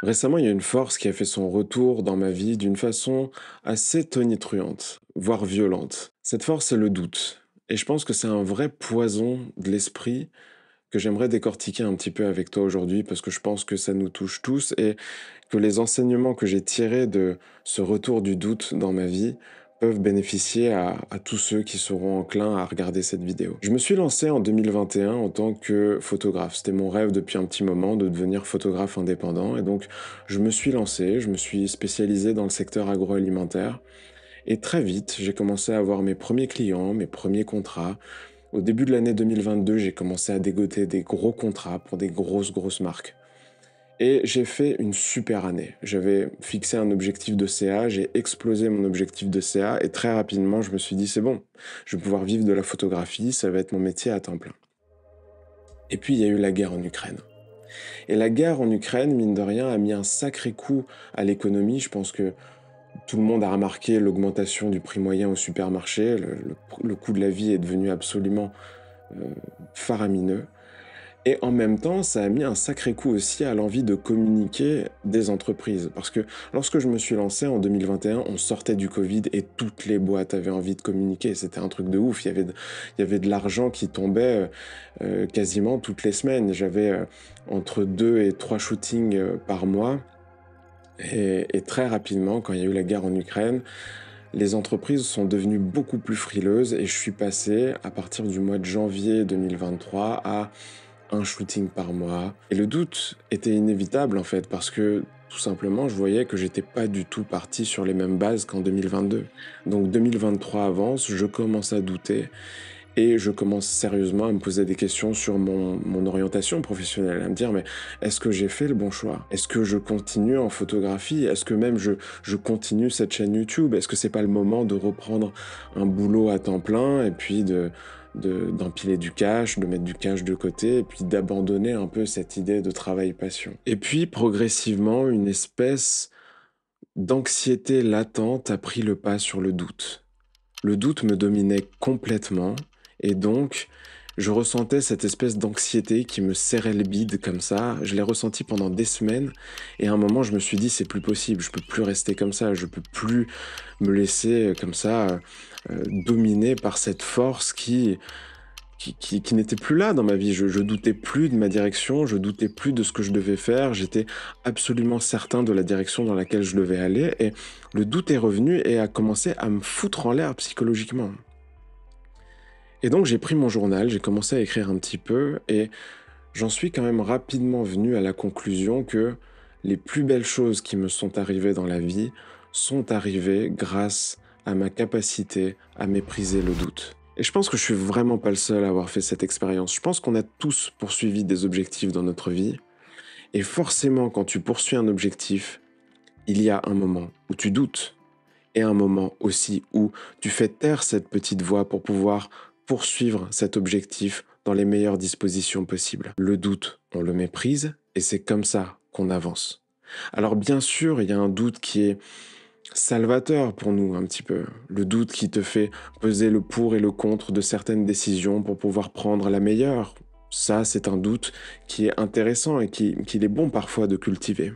Récemment, il y a une force qui a fait son retour dans ma vie d'une façon assez tonitruante, voire violente. Cette force, c'est le doute. Et je pense que c'est un vrai poison de l'esprit que j'aimerais décortiquer un petit peu avec toi aujourd'hui parce que je pense que ça nous touche tous et que les enseignements que j'ai tirés de ce retour du doute dans ma vie peuvent bénéficier à tous ceux qui seront enclins à regarder cette vidéo. Je me suis lancé en 2021 en tant que photographe. C'était mon rêve depuis un petit moment de devenir photographe indépendant et donc je me suis lancé, je me suis spécialisé dans le secteur agroalimentaire et très vite j'ai commencé à avoir mes premiers clients, mes premiers contrats. Au début de l'année 2022, j'ai commencé à dégoter des gros contrats pour des grosses marques. Et j'ai fait une super année. J'avais fixé un objectif de CA, j'ai explosé mon objectif de CA et très rapidement, je me suis dit, c'est bon, je vais pouvoir vivre de la photographie, ça va être mon métier à temps plein. Et puis, il y a eu la guerre en Ukraine. Et la guerre en Ukraine, mine de rien, a mis un sacré coup à l'économie. Je pense que tout le monde a remarqué l'augmentation du prix moyen au supermarché. Le coût de la vie est devenu absolument euh, faramineux. Et en même temps, ça a mis un sacré coup aussi à l'envie de communiquer des entreprises. Parce que lorsque je me suis lancé en 2021, on sortait du Covid et toutes les boîtes avaient envie de communiquer. C'était un truc de ouf. Il y avait de l'argent qui tombait quasiment toutes les semaines. J'avais entre 2 et 3 shootings par mois. Et très rapidement, quand il y a eu la guerre en Ukraine, les entreprises sont devenues beaucoup plus frileuses et je suis passé, à partir du mois de janvier 2023, à un shooting par mois. Et le doute était inévitable en fait, parce que tout simplement, je voyais que j'étais pas du tout parti sur les mêmes bases qu'en 2022. Donc 2023 avance, je commence à douter et je commence sérieusement à me poser des questions sur mon orientation professionnelle, à me dire, mais est-ce que j'ai fait le bon choix? Est-ce que je continue en photographie? Est-ce que même je continue cette chaîne YouTube? Est-ce que c'est pas le moment de reprendre un boulot à temps plein et puis d'empiler du cash, de mettre du cash de côté et puis d'abandonner un peu cette idée de travail passion? Et puis, progressivement, une espèce d'anxiété latente a pris le pas sur le doute. Le doute me dominait complètement et donc je ressentais cette espèce d'anxiété qui me serrait le bide comme ça. Je l'ai ressenti pendant des semaines et à un moment je me suis dit c'est plus possible, je peux plus rester comme ça, je peux plus me laisser comme ça dominer par cette force qui n'était plus là dans ma vie. Je doutais plus de ma direction, je doutais plus de ce que je devais faire, j'étais absolument certain de la direction dans laquelle je devais aller et le doute est revenu et a commencé à me foutre en l'air psychologiquement. Et donc j'ai pris mon journal, j'ai commencé à écrire un petit peu et j'en suis quand même rapidement venu à la conclusion que les plus belles choses qui me sont arrivées dans la vie sont arrivées grâce à ma capacité à mépriser le doute. Et je pense que je suis vraiment pas le seul à avoir fait cette expérience. Je pense qu'on a tous poursuivi des objectifs dans notre vie. Et forcément, quand tu poursuis un objectif, il y a un moment où tu doutes. Et un moment aussi où tu fais taire cette petite voix pour pouvoir poursuivre cet objectif dans les meilleures dispositions possibles. Le doute, on le méprise et c'est comme ça qu'on avance. Alors bien sûr, il y a un doute qui est salvateur pour nous un petit peu. Le doute qui te fait peser le pour et le contre de certaines décisions pour pouvoir prendre la meilleure. Ça, c'est un doute qui est intéressant et qu'il est bon parfois de cultiver.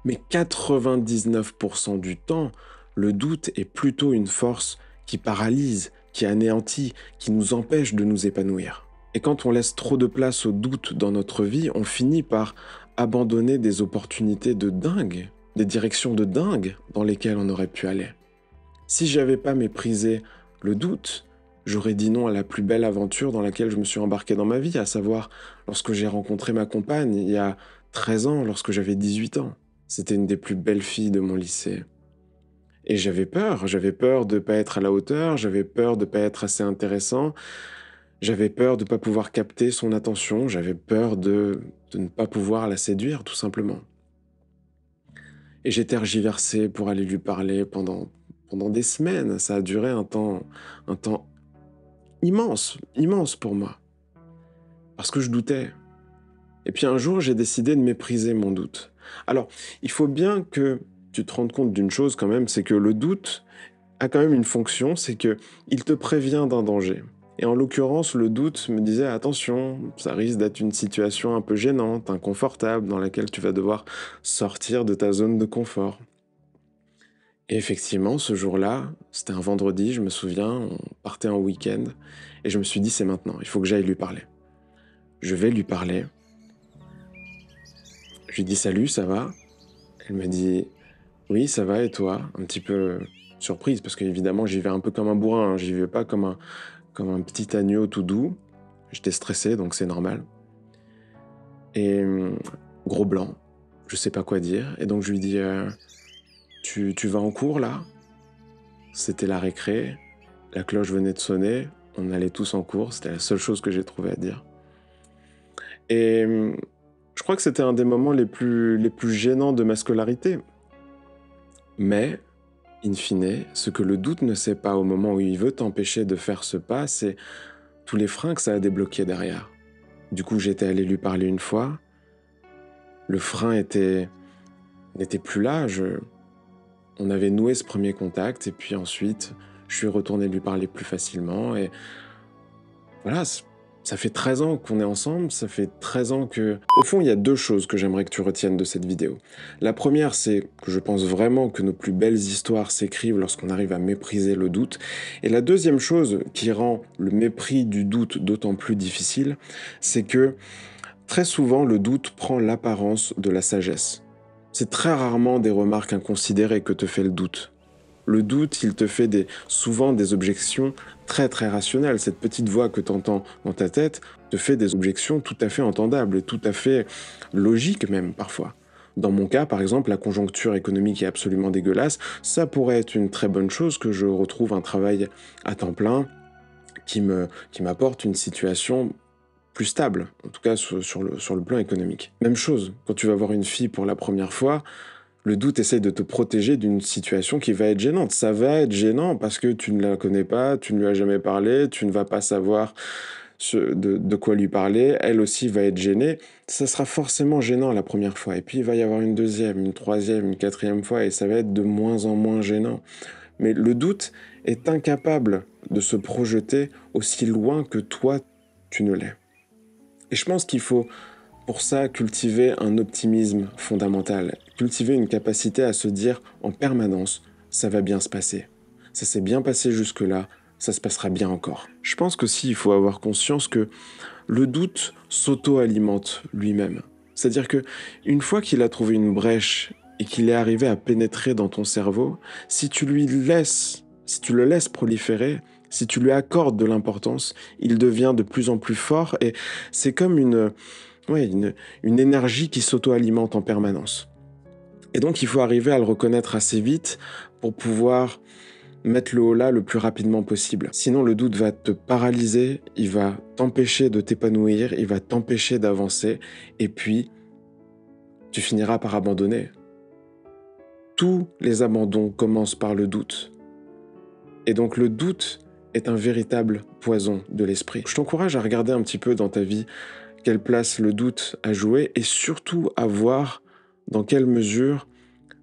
Mais 99% du temps, le doute est plutôt une force qui paralyse, qui anéantit, qui nous empêche de nous épanouir. Et quand on laisse trop de place au doute dans notre vie, on finit par abandonner des opportunités de dingue, des directions de dingue dans lesquelles on aurait pu aller. Si j'avais pas méprisé le doute, j'aurais dit non à la plus belle aventure dans laquelle je me suis embarqué dans ma vie, à savoir lorsque j'ai rencontré ma compagne il y a 13 ans, lorsque j'avais 18 ans. C'était une des plus belles filles de mon lycée. Et j'avais peur de pas être à la hauteur, j'avais peur de pas être assez intéressant, j'avais peur de pas pouvoir capter son attention, j'avais peur de ne pas pouvoir la séduire, tout simplement. Et j'ai tergiversé pour aller lui parler pendant des semaines. Ça a duré un temps immense pour moi. Parce que je doutais. Et puis un jour, j'ai décidé de mépriser mon doute. Alors, il faut bien que tu te rendes compte d'une chose quand même, c'est que le doute a quand même une fonction, c'est que il te prévient d'un danger. Et en l'occurrence, le doute me disait: «Attention, ça risque d'être une situation un peu gênante, inconfortable, dans laquelle tu vas devoir sortir de ta zone de confort». Et effectivement, ce jour-là, c'était un vendredi, je me souviens, on partait en week-end et je me suis dit: «C'est maintenant, il faut que j'aille lui parler». Je vais lui parler, je lui dis: «Salut, ça va?» Elle me dit: «Oui, ça va et toi?» Un petit peu surprise parce qu'évidemment, j'y vais un peu comme un bourrin, hein, j'y vais pas comme un petit agneau tout doux. J'étais stressé, donc c'est normal. Et gros blanc, je sais pas quoi dire et donc je lui dis: Tu vas en cours là?» C'était la récré, la cloche venait de sonner, on allait tous en cours, c'était la seule chose que j'ai trouvé à dire. Et je crois que c'était un des moments les plus gênants de ma scolarité. Mais, in fine, ce que le doute ne sait pas au moment où il veut t'empêcher de faire ce pas, c'est tous les freins que ça a débloqués derrière. Du coup, j'étais allé lui parler une fois, le frein n'était plus là, on avait noué ce premier contact et puis ensuite, je suis retourné lui parler plus facilement et voilà, ça fait 13 ans qu'on est ensemble, ça fait 13 ans que... Au fond, il y a 2 choses que j'aimerais que tu retiennes de cette vidéo. La première, c'est que je pense vraiment que nos plus belles histoires s'écrivent lorsqu'on arrive à mépriser le doute. Et la deuxième chose qui rend le mépris du doute d'autant plus difficile, c'est que très souvent, le doute prend l'apparence de la sagesse. C'est très rarement des remarques inconsidérées que te fait le doute. Le doute, il te fait souvent des objections très très rationnelles. Cette petite voix que tu entends dans ta tête te fait des objections tout à fait entendables, tout à fait logiques même parfois. Dans mon cas, par exemple, la conjoncture économique est absolument dégueulasse. Ça pourrait être une très bonne chose que je retrouve un travail à temps plein qui m'apporte une situation plus stable, en tout cas sur le plan économique. Même chose, quand tu vas voir une fille pour la première fois, le doute essaye de te protéger d'une situation qui va être gênante. Ça va être gênant parce que tu ne la connais pas, tu ne lui as jamais parlé, tu ne vas pas savoir de quoi lui parler. Elle aussi va être gênée. Ça sera forcément gênant la première fois. Et puis il va y avoir une deuxième, une troisième, une quatrième fois et ça va être de moins en moins gênant. Mais le doute est incapable de se projeter aussi loin que toi, tu ne l'es. Et je pense qu'il faut pour ça cultiver un optimisme fondamental, cultiver une capacité à se dire en permanence, ça va bien se passer. Ça s'est bien passé jusque-là, ça se passera bien encore. Je pense qu'aussi il faut avoir conscience que le doute s'auto-alimente lui-même. C'est-à-dire que une fois qu'il a trouvé une brèche et qu'il est arrivé à pénétrer dans ton cerveau, si tu le laisses proliférer, si tu lui accordes de l'importance, il devient de plus en plus fort et c'est comme ouais, une énergie qui s'auto-alimente en permanence. Et donc, il faut arriver à le reconnaître assez vite pour pouvoir mettre le holà le plus rapidement possible. Sinon, le doute va te paralyser, il va t'empêcher de t'épanouir, il va t'empêcher d'avancer, et puis, tu finiras par abandonner. Tous les abandons commencent par le doute. Et donc, le doute est un véritable poison de l'esprit. Je t'encourage à regarder un petit peu dans ta vie quelle place le doute a joué et surtout à voir dans quelle mesure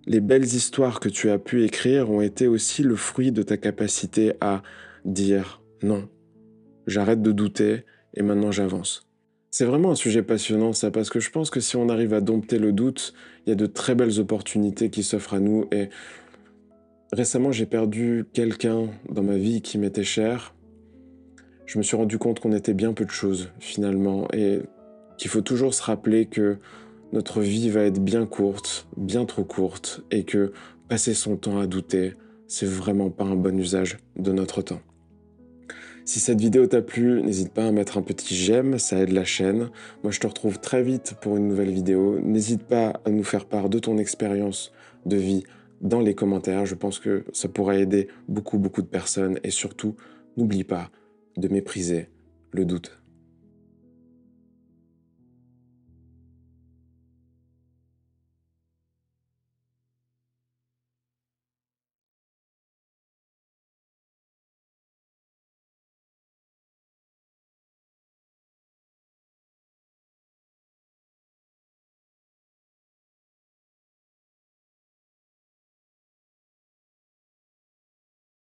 les belles histoires que tu as pu écrire ont été aussi le fruit de ta capacité à dire non, j'arrête de douter et maintenant j'avance. C'est vraiment un sujet passionnant ça parce que je pense que si on arrive à dompter le doute, il y a de très belles opportunités qui s'offrent à nous et récemment j'ai perdu quelqu'un dans ma vie qui m'était cher. Je me suis rendu compte qu'on était bien peu de choses finalement et qu'il faut toujours se rappeler que notre vie va être bien courte, bien trop courte, et que passer son temps à douter, c'est vraiment pas un bon usage de notre temps. Si cette vidéo t'a plu, n'hésite pas à mettre un petit j'aime, ça aide la chaîne. Moi, je te retrouve très vite pour une nouvelle vidéo. N'hésite pas à nous faire part de ton expérience de vie dans les commentaires. Je pense que ça pourrait aider beaucoup, beaucoup de personnes. Et surtout, n'oublie pas de mépriser le doute.